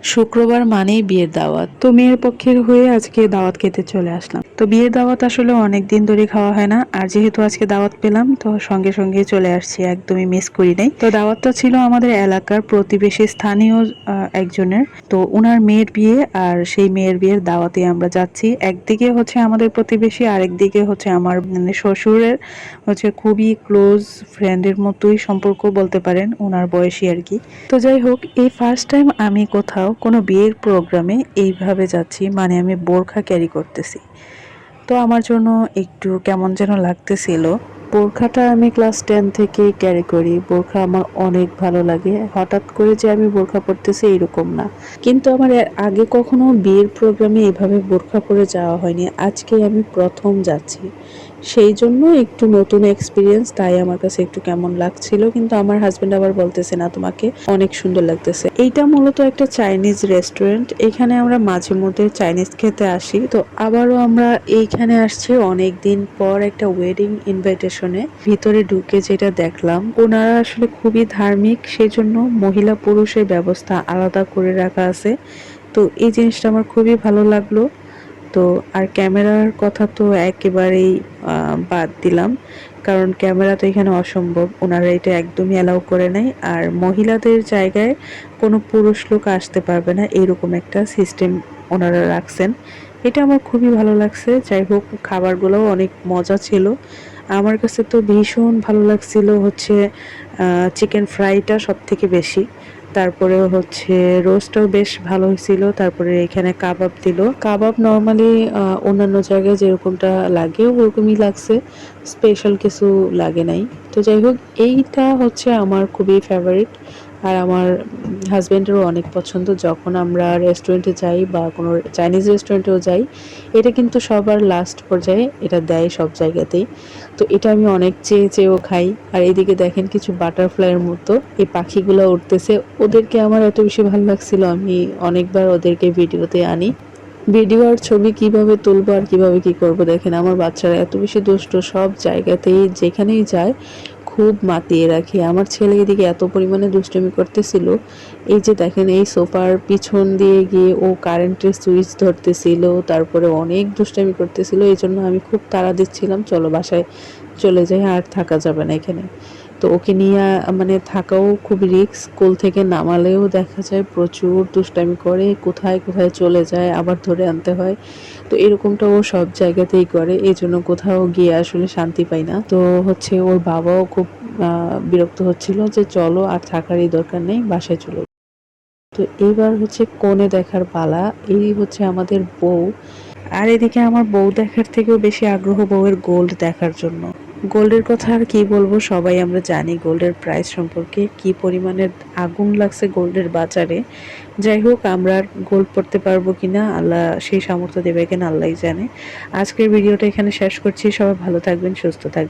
শুক্রবার মানেই বিয়ের দাওয়াত। তো মেয়ের পক্ষের হয়ে আজকে দাওয়াত খেতে চলে আসলাম। তো বিয়ের দাওয়াত আসলে অনেক দিন ধরে খাওয়া হয় না, আর যেহেতু আজকে দাওয়াত পেলাম তো সঙ্গে সঙ্গে চলে আসছি, একদমই মিস করি নাই। তো দাওয়াতটা ছিল আমাদের এলাকার প্রতিবেশী স্থানীয় একজনের। তো উনার মেয়ের বিয়ে, আর সেই মেয়ের বিয়ের দাওয়াতে আমরা যাচ্ছি। একদিকে হচ্ছে আমাদের প্রতিবেশী, আরেকদিকে হচ্ছে আমার মানে শ্বশুরের হচ্ছে খুবই ক্লোজ ফ্রেন্ডের মতোই সম্পর্ক বলতে পারেন, ওনার বয়সী আর কি। তো যাই হোক, এই ফার্স্ট টাইম আমি কোথাও কোনো বিয়ের প্রোগ্রামে এইভাবে যাচ্ছি, মানে আমি বোরখা ক্যারি করতেছি। তো আমার জন্য একটু কেমন যেন লাগতেছিল। বোরখাটা আমি ক্লাস 10 থেকে ক্যারি করি। বোরখা আমার অনেক ভালো লাগে। হঠাৎ করে যে আমি বোরখা পরতেছি এরকম না, কিন্তু আমার এর আগে কখনো বিয়ের প্রোগ্রামে এভাবে বোরখা পরে যাওয়া হয়নি। আজকে আমি প্রথম যাচ্ছি, সেই জন্য একটু নতুন এক্সপিরিয়েন্স, তাই আমার কাছে একটু কেমন লাগছিল। কিন্তু আমার হাজবেন্ড আবার বলতেছে না, তোমাকে অনেক সুন্দর লাগতেছে। এইটা মূলত একটা চাইনিজ রেস্টুরেন্ট, এখানে আমরা মাঝে মধ্যে চাইনিজ খেতে আসি। তো আবারও আমরা এইখানে আসছি অনেক দিন পর একটা ওয়েডিং ইনভাইটেশনে। ভিতরে ঢুকে যেটা দেখলাম, ওনারা আসলে খুবই ধার্মিক, সেজন্য মহিলা পুরুষের ব্যবস্থা আলাদা করে রাখা আছে। তো এই জিনিসটা আমার খুবই ভালো লাগলো। তো আর ক্যামেরার কথা তো একেবারেই বাদ দিলাম, কারণ ক্যামেরা তো এখানে অসম্ভব, ওনারা এটা একদমই অ্যালাউ করে নাই। আর মহিলাদের জায়গায় কোনো পুরুষ লোক আসতে পারবে না, এরকম একটা সিস্টেম ওনারা রাখছেন। এটা আমার খুবই ভালো লাগছে। যাই হোক, খাবারগুলোও অনেক মজা ছিল। আমার কাছে তো ভীষণ ভালো লাগছিল হচ্ছে চিকেন ফ্রাইটা সব থেকে বেশি। তারপরে হচ্ছে রোস্টটাও বেশ ভালো হয়েছিল। তারপরে এখানে কাবাব দিল। কাবাব নর্মালি অন্যান্য জায়গায় যেরকমটা লাগে ওরকমই লাগছে, স্পেশাল কিছু লাগে নাই। তো যাই হোক, এইটা হচ্ছে আমার খুবই ফেভারিট, আর আমার হাজব্যান্ডেরও অনেক পছন্দ। যখন আমরা রেস্টুরেন্টে যাই বা কোনো চাইনিজ রেস্টুরেন্টেও যাই, এটা কিন্তু সবার লাস্ট পর্যায়ে এটা দেয় সব জায়গাতেই। তো এটা আমি অনেক চেয়ে চেয়েও খাই। আর এইদিকে দেখেন কিছু বাটারফ্লাইয়ের মতো এই পাখিগুলো উঠতেছে, ওদেরকে আমার এত বেশি ভালো লাগছিল, আমি অনেকবার ওদেরকে ভিডিওতে আনি। ভিডিও আর ছবি কিভাবে তুলবো আর কিভাবে কি করব, দেখেন আমার বাচ্চারা এত বেশি দুষ্ট, সব জায়গাতেই যেখানেই যায় খুব মাতিয়ে রাখে। আমার ছেলে এদিকে এত পরিমাণে দুষ্টুমি করতেছিল, এই যে দেখেন এই সোফার পিছন দিয়ে গিয়ে ও কারেন্টের সুইচ ধরতেছিল, তারপরে অনেক দুষ্টামি করতেছিল। এই জন্য আমি খুব তাড়া দিচ্ছিলাম, চলো বাসায় চলে যাই, আর থাকা যাবে না এখানে। তো ওকে নিয়ে মানে থাকাও খুব রিস্ক, স্কুল থেকে নামালেও দেখা যায় প্রচুর দুষ্টামি করে, কোথায় কোথায় চলে যায়, আবার ধরে আনতে হয়। তো এরকমটা ও সব জায়গাতেই করে, এই জন্য কোথাও গিয়ে আসলে শান্তি পাই না। তো হচ্ছে ওর বাবাও খুব বিরক্ত হচ্ছিল যে চলো, আর থাকারই দরকার নেই, বাসায় চলো। তো এইবার হচ্ছে কনে দেখার পালা। এই হচ্ছে আমাদের বউ, আর এদিকে আমার বউ দেখার থেকেও বেশি আগ্রহ বউয়ের গোল্ড দেখার জন্য। গোল্ডের কথা আর কি বলবো, সবাই আমরা জানি গোল্ডের প্রাইস সম্পর্কে, কি পরিমাণে আগুন লাগছে গোল্ডের বাজারে। যাই হোক, আমরা আর গোল্ড পড়তে পারবো কিনা, আল্লাহ সেই সামর্থ্য দেবে কিনা আল্লাহই জানে। আজকের ভিডিওটা এখানে শেষ করছি। সবাই ভালো থাকবেন, সুস্থ থাকবেন।